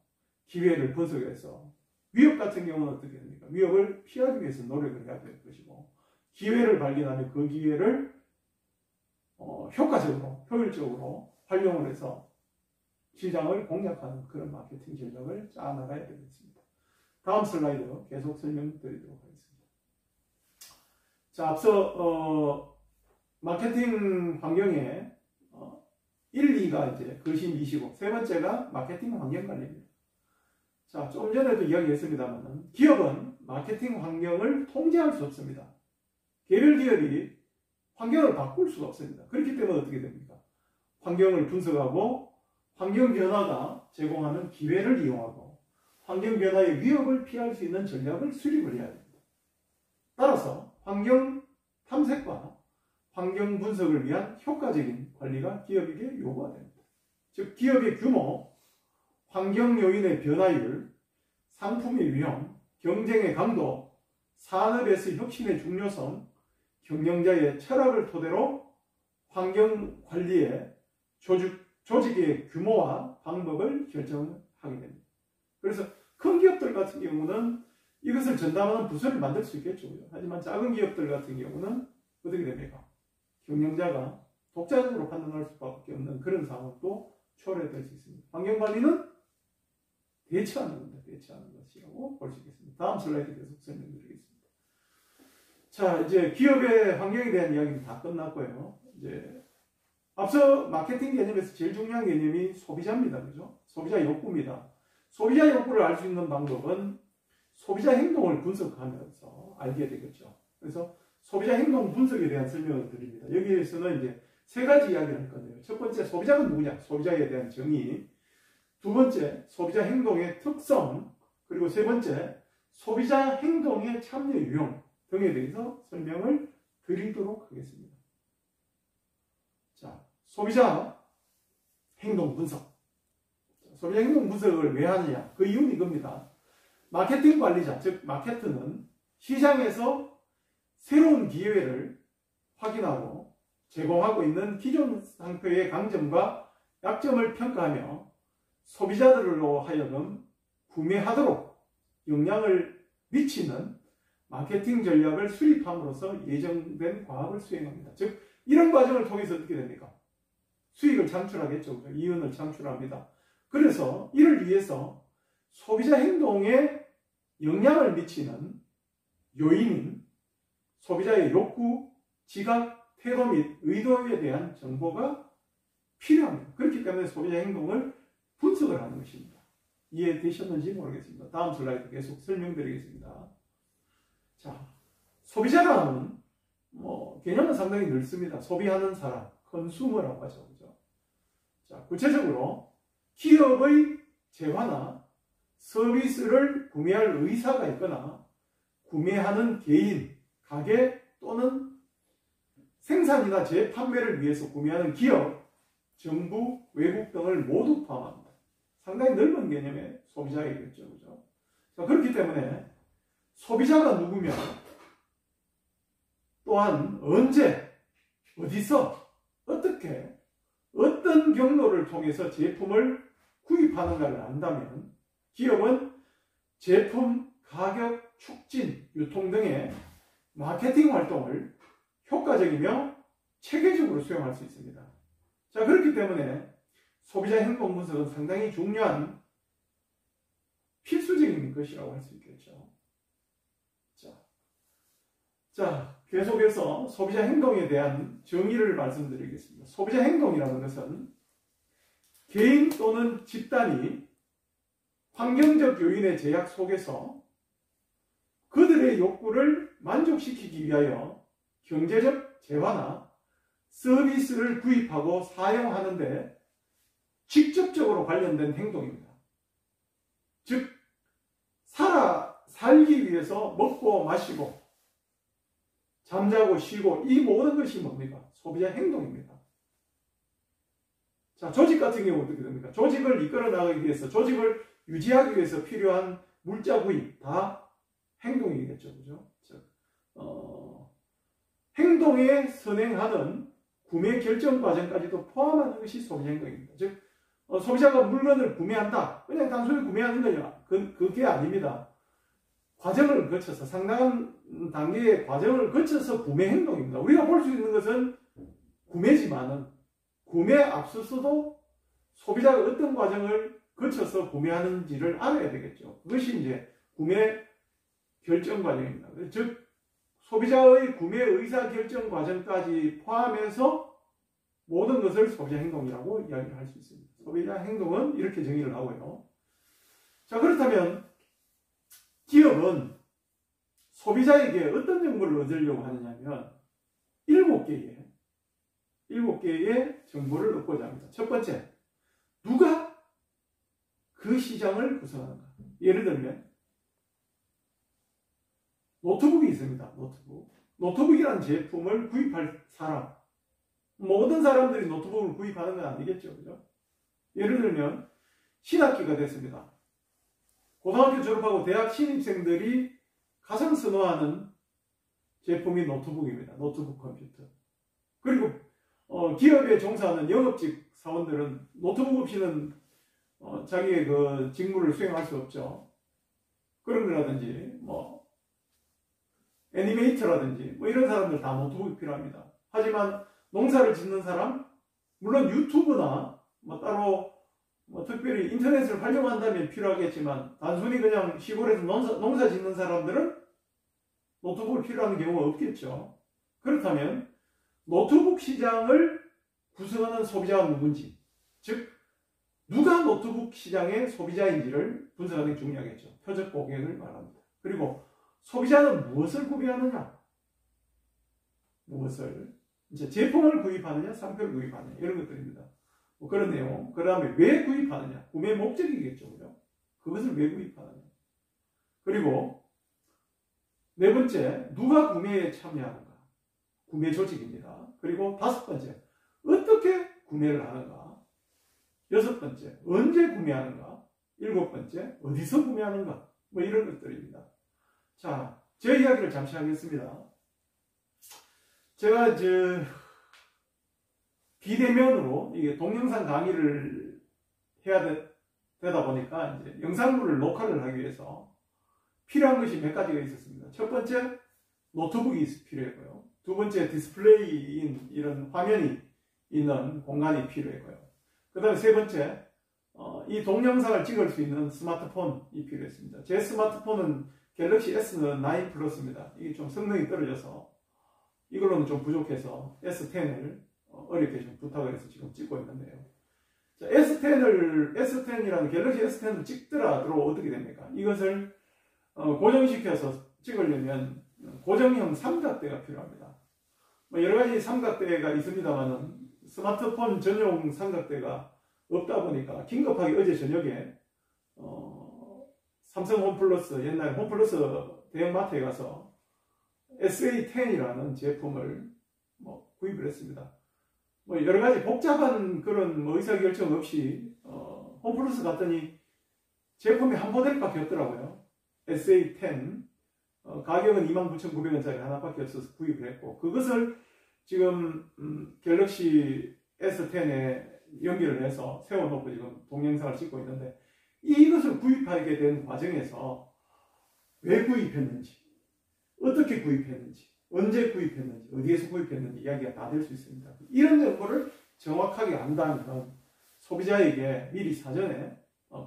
기회를 분석해서 위협 같은 경우는 어떻게 됩니까? 위협을 피하기 위해서 노력을 해야 될 것이고 기회를 발견하면 그 기회를 효과적으로, 효율적으로 활용을 해서 시장을 공략하는 그런 마케팅 전략을 짜나가야 되겠습니다. 다음 슬라이드 계속 설명드리도록 하겠습니다. 자, 앞서 마케팅 환경에 1, 2가 이제 거시 미시고 세 번째가 마케팅 환경 관리입니다. 자, 좀 전에도 이야기했습니다만 기업은 마케팅 환경을 통제할 수 없습니다. 개별 기업이 환경을 바꿀 수가 없습니다. 그렇기 때문에 어떻게 됩니까? 환경을 분석하고 환경 변화가 제공하는 기회를 이용하고 환경 변화의 위협을 피할 수 있는 전략을 수립을 해야 됩니다. 따라서 환경 탐색과 환경 분석을 위한 효과적인 관리가 기업에게 요구가 됩니다. 즉 기업의 규모, 환경 요인의 변화율, 상품의 위험, 경쟁의 강도, 산업에서 혁신의 중요성, 경영자의 철학을 토대로 환경 관리의 조직의 규모와 방법을 결정하게 됩니다. 그래서 큰 기업들 같은 경우는 이것을 전담하는 부서를 만들 수 있겠죠. 하지만 작은 기업들 같은 경우는 어떻게 됩니까? 경영자가 독자적으로 판단할 수밖에 없는 그런 상황도 초래될 수 있습니다. 환경관리는 대처하는 겁니다. 대처하는 것이라고 볼 수 있겠습니다. 다음 슬라이드 계속 설명드리겠습니다. 자, 이제 기업의 환경에 대한 이야기는 다 끝났고요. 이제 앞서 마케팅 개념에서 제일 중요한 개념이 소비자입니다. 그죠? 소비자 욕구입니다. 소비자 욕구를 알 수 있는 방법은 소비자 행동을 분석하면서 알게 되겠죠. 그래서 소비자 행동 분석에 대한 설명을 드립니다. 여기에서는 이제 세 가지 이야기를 할 건데요. 첫 번째, 소비자가 누구냐? 소비자에 대한 정의. 두 번째, 소비자 행동의 특성. 그리고 세 번째, 소비자 행동의 참여 유형 등에 대해서 설명을 드리도록 하겠습니다. 자, 소비자 행동 분석. 소비자 행동 분석을 왜 하느냐? 그 이유는 이겁니다. 마케팅 관리자, 즉 마케터는 시장에서 새로운 기회를 확인하고 제공하고 있는 기존 상표의 강점과 약점을 평가하며 소비자들로 하여금 구매하도록 영향을 미치는 마케팅 전략을 수립함으로써 예정된 과업을 수행합니다. 즉 이런 과정을 통해서 어떻게 됩니까? 수익을 창출하겠죠. 이윤을 창출합니다. 그래서 이를 위해서 소비자 행동에 영향을 미치는 요인인 소비자의 욕구, 지각, 태도 및 의도에 대한 정보가 필요합니다. 그렇기 때문에 소비자 행동을 분석을 하는 것입니다. 이해되셨는지 모르겠습니다. 다음 슬라이드 계속 설명드리겠습니다. 자, 소비자가 하는 개념은 상당히 넓습니다. 소비하는 사람, 컨슈머라고 하죠. 그죠? 자, 구체적으로 기업의 재화나 서비스를 구매할 의사가 있거나 구매하는 개인, 가게 또는 생산이나 재판매를 위해서 구매하는 기업, 정부, 외국 등을 모두 포함합니다. 상당히 넓은 개념의 소비자이겠죠. 그죠? 자, 그렇기 때문에 소비자가 누구며 또한 언제, 어디서, 어떻게, 어떤 경로를 통해서 제품을 구입하는가를 안다면 기업은 제품, 가격, 촉진, 유통 등의 마케팅 활동을 효과적이며 체계적으로 수행할 수 있습니다. 자, 그렇기 때문에 소비자 행동 분석은 상당히 중요한 필수적인 것이라고 할 수 있겠죠. 자, 계속해서 소비자 행동에 대한 정의를 말씀드리겠습니다. 소비자 행동이라는 것은 개인 또는 집단이 환경적 요인의 제약 속에서 그들의 욕구를 만족시키기 위하여 경제적 재화나 서비스를 구입하고 사용하는데 직접적으로 관련된 행동입니다. 즉, 살기 위해서 먹고 마시고 잠자고 쉬고 이 모든 것이 뭡니까? 소비자 행동입니다. 자, 조직 같은 경우 어떻게 됩니까? 조직을 이끌어 나가기 위해서, 조직을 유지하기 위해서 필요한 물자 구입, 다 행동이겠죠. 그죠? 즉, 행동에 선행하는 구매 결정 과정까지도 포함하는 것이 소비자 행동입니다. 즉, 소비자가 물건을 구매한다. 그냥 단순히 구매하는 거냐? 그게 아닙니다. 과정을 거쳐서, 상당한 단계의 과정을 거쳐서 구매 행동입니다. 우리가 볼 수 있는 것은 구매지만은 구매에 앞서서도 소비자가 어떤 과정을 거쳐서 구매하는지를 알아야 되겠죠. 그것이 이제 구매 결정 과정입니다. 즉, 소비자의 구매 의사 결정 과정까지 포함해서 모든 것을 소비자 행동이라고 이야기를 할 수 있습니다. 소비자 행동은 이렇게 정의를 하고요. 자, 그렇다면 기업은 소비자에게 어떤 정보를 얻으려고 하느냐면 7개의 정보를 얻고자 합니다. 첫 번째, 누가 그 시장을 구성하는가. 예를 들면 노트북이 있습니다. 노트북이라는 제품을 구입할 사람. 모든 사람들이 노트북을 구입하는 건 아니겠죠. 그죠? 예를 들면 신학기가 됐습니다. 고등학교 졸업하고 대학 신입생들이 가장 선호하는 제품이 노트북입니다. 노트북 컴퓨터. 그리고 기업에 종사하는 영업직 사원들은 노트북 없이는 자기의 그 직무를 수행할 수 없죠. 그런 거라든지 뭐 애니메이터라든지 뭐 이런 사람들 다 노트북이 필요합니다. 하지만 농사를 짓는 사람, 물론 유튜브나 뭐 따로 뭐 특별히 인터넷을 활용한다면 필요하겠지만 단순히 그냥 시골에서 농사 짓는 사람들은 노트북을 필요한 경우가 없겠죠. 그렇다면 노트북 시장을 구성하는 소비자가 누군지, 즉 누가 노트북 시장의 소비자인지를 분석하는 게 중요하겠죠. 표적 고객을 말합니다. 그리고 소비자는 무엇을 구매하느냐? 무엇을? 이제 제품을 구입하느냐, 상표를 구입하느냐, 이런 것들입니다. 뭐 그런 내용. 그 다음에 왜 구입하느냐? 구매 목적이겠죠. 그죠? 그것을 왜 구입하느냐? 그리고 네 번째, 누가 구매에 참여하는가? 구매 조직입니다. 그리고 다섯 번째, 어떻게 구매를 하는가? 여섯 번째, 언제 구매하는가? 일곱 번째, 어디서 구매하는가? 뭐 이런 것들입니다. 자, 제 이야기를 잠시 하겠습니다. 제가 비대면으로 이게 동영상 강의를 해야 되다 보니까 이제 영상물을 녹화를 하기 위해서 필요한 것이 몇 가지가 있었습니다. 첫 번째, 노트북이 필요했고요. 두 번째, 디스플레이인 이런 화면이 있는 공간이 필요했고요. 그 다음에 세 번째, 이 동영상을 찍을 수 있는 스마트폰이 필요했습니다. 제 스마트폰은 갤럭시 S9 플러스입니다. 이게 좀 성능이 떨어져서 이걸로는 좀 부족해서 S10을 어렵게 좀 부탁을 해서 지금 찍고 있는데요. 자, S10이라는 갤럭시 S10을 찍더라도 어떻게 됩니까? 이것을 고정시켜서 찍으려면 고정형 삼각대가 필요합니다. 뭐 여러 가지 삼각대가 있습니다만은 스마트폰 전용 삼각대가 없다 보니까 긴급하게 어제 저녁에 삼성 홈플러스, 옛날 홈플러스 대형마트에 가서 SA10이라는 제품을 구입을 했습니다. 뭐 여러 가지 복잡한 그런 의사결정 없이 홈플러스 갔더니 제품이 한 모델밖에 없더라고요. SA10 가격은 29,900원짜리 하나밖에 없어서 구입을 했고, 그것을 지금 갤럭시 S10에 연결을 해서 세워놓고 지금 동영상을 찍고 있는데, 이것을 구입하게 된 과정에서 왜 구입했는지, 어떻게 구입했는지, 언제 구입했는지, 어디에서 구입했는지 이야기가 다 될 수 있습니다. 이런 정보를 정확하게 안다면 소비자에게 미리 사전에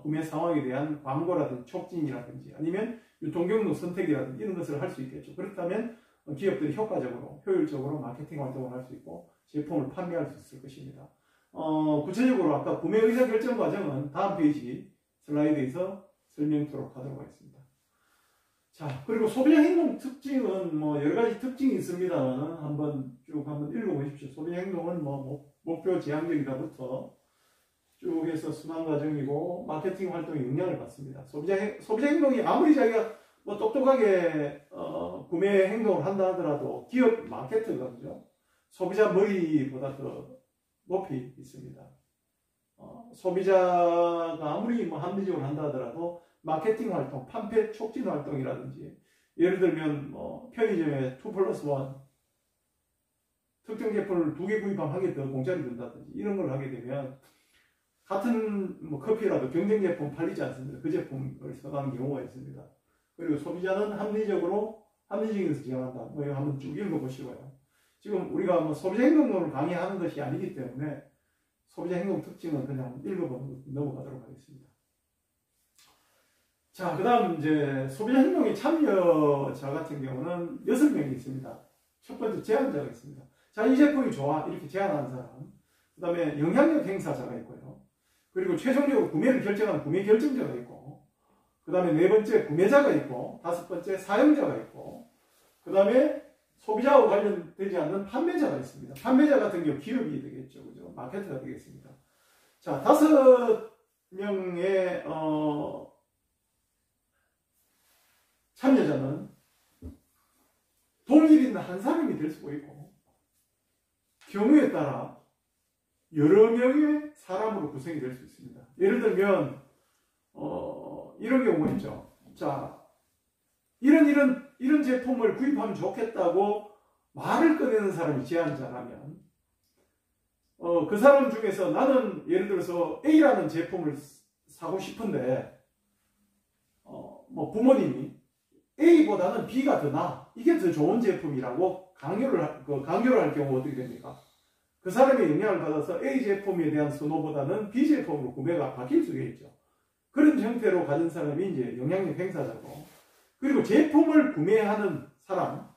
구매 상황에 대한 광고라든지 촉진이라든지 아니면 유통경로 선택이라든지 이런 것을 할 수 있겠죠. 그렇다면 기업들이 효과적으로, 효율적으로 마케팅 활동을 할 수 있고 제품을 판매할 수 있을 것입니다. 구체적으로 아까 구매 의사결정 과정은 다음 페이지 슬라이드에서 설명토록 하도록 하겠습니다. 자, 그리고 소비자 행동 특징은 뭐 여러 가지 특징이 있습니다만 한번 읽어보십시오. 소비자 행동은 뭐 목표 지향적이다부터 쭉 해서 순환 과정이고 마케팅 활동에 영향을 받습니다. 소비자 행동이 아무리 자기가 뭐 똑똑하게 구매 행동을 한다 하더라도 기업 마케터가 그죠? 소비자 머리보다 더 높이 있습니다. 소비자가 아무리 뭐 합리적으로 한다 하더라도 마케팅 활동, 판매 촉진 활동이라든지 예를 들면 뭐 편의점에 2+1 특정 제품을 2개 구입하면 한 개 더 공짜로 준다든지 이런 걸 하게 되면 같은 뭐 커피라도 경쟁 제품 팔리지 않습니다. 그 제품을 선호하는 경우가 있습니다. 그리고 소비자는 합리적인 것을 지향한다. 뭐 이거 한번 쭉 읽어보시고요. 지금 우리가 뭐 소비자 행동론을 강의하는 것이 아니기 때문에 소비자 행동 특징은 그냥 읽어보고 넘어가도록 하겠습니다. 자, 그 다음 이제 소비자 행동에 참여자 같은 경우는 6명이 있습니다. 첫 번째 제안자가 있습니다. 자, 이 제품이 좋아. 이렇게 제안하는 사람. 그 다음에 영향력 행사자가 있고요. 그리고 최종적으로 구매를 결정하는 구매 결정자가 있고, 그 다음에 네 번째 구매자가 있고, 다섯 번째 사용자가 있고, 그 다음에 소비자와 관련되지 않는 판매자가 있습니다. 판매자 같은 경우 기업이 되겠죠. 그죠? 마케터가 되겠습니다. 자, 5명의 참여자는 동일 있는 한 사람이 될 수도 있고, 경우에 따라 여러 명의 사람으로 구성이 될 수 있습니다. 예를 들면 이런 경우가 있죠. 자, 이런 제품을 구입하면 좋겠다고 말을 꺼내는 사람이 제안자라면 그 사람 중에서 나는 예를 들어서 A라는 제품을 사고 싶은데 뭐 부모님이 A보다는 B가 더 나아. 이게 더 좋은 제품이라고 강요를 할 경우 어떻게 됩니까? 그 사람의 영향을 받아서 A 제품에 대한 선호보다는 B 제품으로 구매가 바뀔 수가 있죠. 그런 형태로 가진 사람이 이제 영향력 행사자고, 그리고 제품을 구매하는 사람,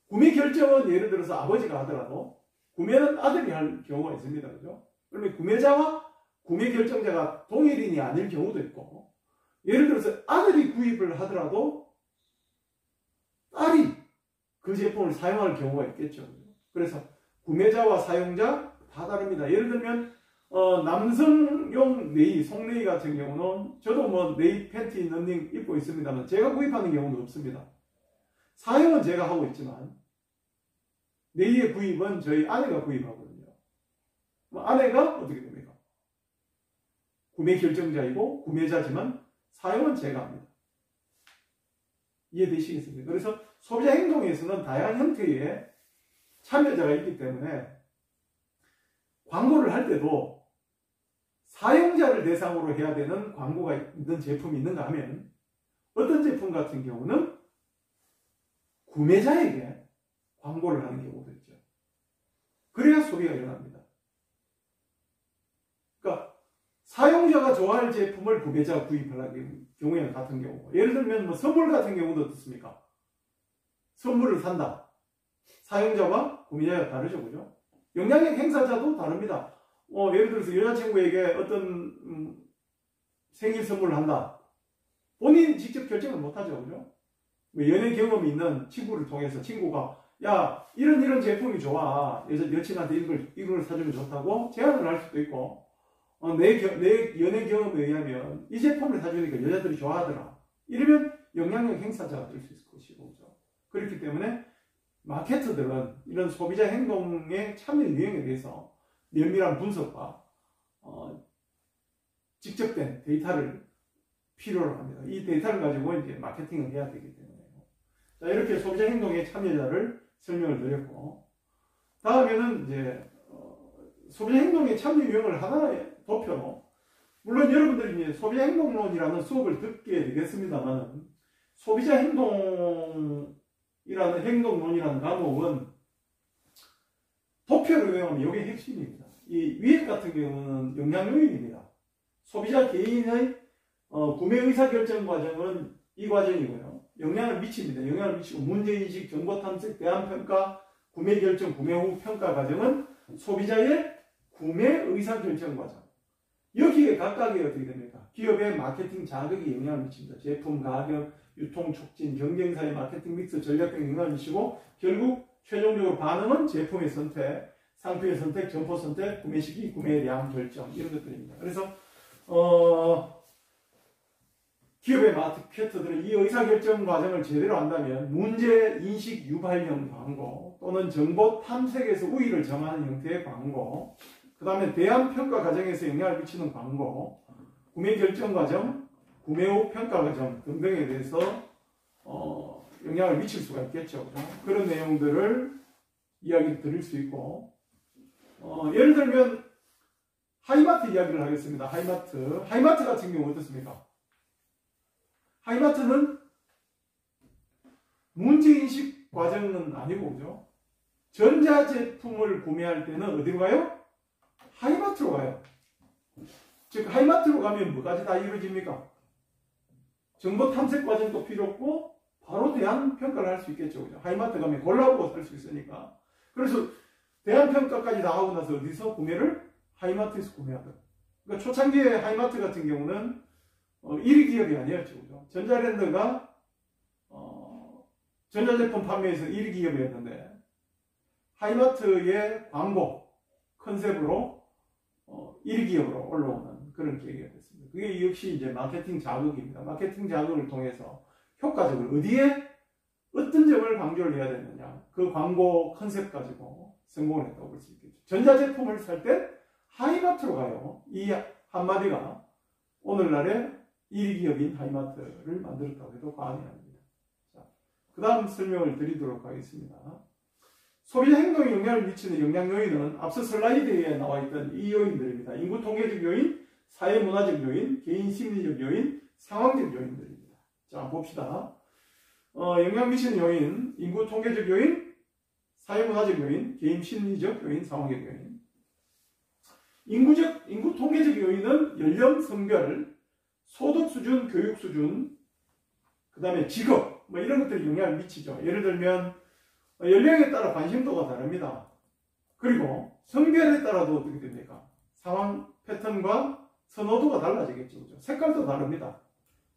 구매 결정은 예를 들어서 아버지가 하더라도 구매는 아들이 할 경우가 있습니다. 그죠? 그러면 구매자와 구매 결정자가 동일인이 아닐 경우도 있고, 예를 들어서 아들이 구입을 하더라도 딸이 그 제품을 사용할 경우가 있겠죠. 그래서 구매자와 사용자 다 다릅니다. 예를 들면 남성용 네이, 속네이 같은 경우는 저도 뭐 네이 팬티 런닝 입고 있습니다만 제가 구입하는 경우는 없습니다. 사용은 제가 하고 있지만 네이의 구입은 저희 아내가 구입하거든요. 아내가 어떻게 됩니까? 구매 결정자이고 구매자지만 사용은 제가 합니다. 이해되시겠습니까? 그래서 소비자 행동에서는 다양한 형태의 참여자가 있기 때문에 광고를 할 때도 사용자를 대상으로 해야 되는 광고가 있는 제품이 있는가 하면 어떤 제품 같은 경우는 구매자에게 광고를 하는 경우도 있죠. 그래야 소비가 일어납니다. 그러니까 사용자가 좋아할 제품을 구매자가 구입하는 경우에는 같은 경우고, 예를 들면 뭐 선물 같은 경우도 어떻습니까? 선물을 산다. 사용자와 구매자가 다르죠. 그죠? 영향력 행사자도 다릅니다. 예를 들어서 여자친구에게 어떤 생일 선물을 한다. 본인이 직접 결정을 못하죠. 그죠? 연애 경험이 있는 친구를 통해서 친구가 야 이런 제품이 좋아. 여친한테 이걸 사주면 좋다고 제안을 할 수도 있고, 내 연애 경험에 의하면 이 제품을 사주니까 여자들이 좋아하더라. 이러면 영향력 행사자가 될 수 있을 것이고. 그죠? 그렇기 때문에 마케터들은 이런 소비자 행동의 참여 유형에 대해서 면밀한 분석과 직접된 데이터를 필요로 합니다. 이 데이터를 가지고 이제 마케팅을 해야 되기 때문에. 자, 이렇게 소비자 행동의 참여자를 설명을 드렸고, 다음에는 이제 소비자 행동의 참여 유형을 하나의 도표로, 물론 여러분들이 이제 소비자 행동론이라는 수업을 듣게 되겠습니다만, 소비자 행동론이라는 과목은 도표를 외우면 이게 핵심입니다. 이 위에 같은 경우는 영향 요인입니다. 소비자 개인의 구매 의사 결정 과정은 이 과정이고요. 영향을 미칩니다. 영향을 미치고 문제인식, 정보 탐색, 대안 평가, 구매 결정, 구매 후 평가 과정은 소비자의 구매 의사 결정 과정. 여기에 각각이 어떻게 됩니까? 기업의 마케팅 자극이 영향을 미칩니다. 제품 가격, 유통 촉진, 경쟁사의 마케팅 믹스, 전략 등 영향을 미치고, 결국 최종적으로 반응은 제품의 선택, 상품의 선택, 점포 선택, 구매 시기, 구매량 결정, 이런 것들입니다. 그래서 기업의 마케터들은 이 의사결정 과정을 제대로 한다면 문제인식 유발형 광고, 또는 정보 탐색에서 우위를 점하는 형태의 광고, 그 다음에 대안평가 과정에서 영향을 미치는 광고, 구매 결정 과정, 구매 후 평가 과정 등등에 대해서 영향을 미칠 수가 있겠죠. 그런 내용들을 이야기 드릴 수 있고, 예를 들면 하이마트 이야기를 하겠습니다. 하이마트 같은 경우 어떻습니까? 하이마트는 문제인식 과정은 아니고, 그죠? 전자제품을 구매할 때는 어디로 가요? 하이마트로 가요. 즉, 하이마트로 가면 뭐까지 다 이루어집니까? 정보 탐색 과정도 필요 없고, 바로 대안 평가를 할 수 있겠죠. 그죠? 하이마트 가면 골라보고 살 수 있으니까. 그래서 대안 평가까지 다 하고 나서 어디서 구매를? 하이마트에서 구매하더라고요. 그러니까 초창기에 하이마트 같은 경우는 1위 기업이 아니었죠. 그죠? 전자랜드가 전자제품 판매에서 1위 기업이었는데, 하이마트의 광고 컨셉으로 1위 기업으로 올라오는 그런 계기가 됐습니다. 그게 역시 이제 마케팅 자극입니다. 마케팅 자극을 통해서 효과적으로 어디에 어떤 점을 강조를 해야 되느냐, 그 광고 컨셉 가지고 성공을 했다고 볼 수 있겠죠. 전자제품을 살 때 하이마트로 가요. 이 한마디가 오늘날의 1위 기업인 하이마트를 만들었다고 해도 과언이 아닙니다. 자, 그 다음 설명을 드리도록 하겠습니다. 소비자 행동에 영향을 미치는 영향 요인은 앞서 슬라이드에 나와 있던 이 요인들입니다. 인구 통계적 요인, 사회문화적 요인, 개인 심리적 요인, 상황적 요인들입니다. 자, 봅시다. 영향 미치는 요인, 인구 통계적 요인, 사회문화적 요인, 개인 심리적 요인, 상황적 요인. 인구 통계적 요인은 연령, 성별, 소득 수준, 교육 수준, 그 다음에 직업, 뭐 이런 것들이 영향을 미치죠. 예를 들면, 연령에 따라 관심도가 다릅니다. 그리고 성별에 따라도 어떻게 됩니까? 상황 패턴과 선호도가 달라지겠죠. 그죠? 색깔도 다릅니다.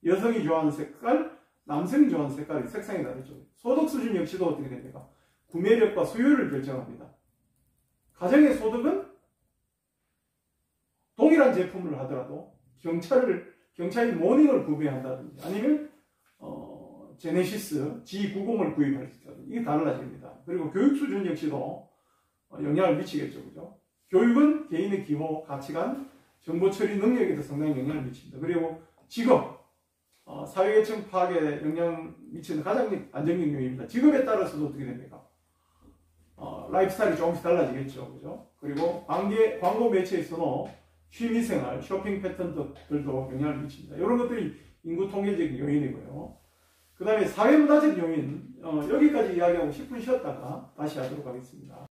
여성이 좋아하는 색깔, 남성이 좋아하는 색깔이 색상이 다르죠. 소득 수준 역시도 어떻게 됩니까? 구매력과 수요를 결정합니다. 가정의 소득은 동일한 제품을 하더라도 경차인 모닝을 구매한다든지 아니면 제네시스 G90을 구입할 수 있다든지 이게 달라집니다. 그리고 교육 수준 역시도 영향을 미치겠죠. 그죠? 교육은 개인의 기호, 가치관, 정보 처리 능력에도 상당히 영향을 미칩니다. 그리고 직업, 사회계층 파악에 영향 미치는 가장 안정적 요인입니다. 직업에 따라서도 어떻게 됩니까? 라이프 스타일이 조금씩 달라지겠죠. 그죠? 그리고 광고 매체에서도 취미생활, 쇼핑 패턴들도 영향을 미칩니다. 이런 것들이 인구 통계적 요인이고요. 그 다음에 사회문화적 요인, 여기까지 이야기하고 10분 쉬었다가 다시 하도록 하겠습니다.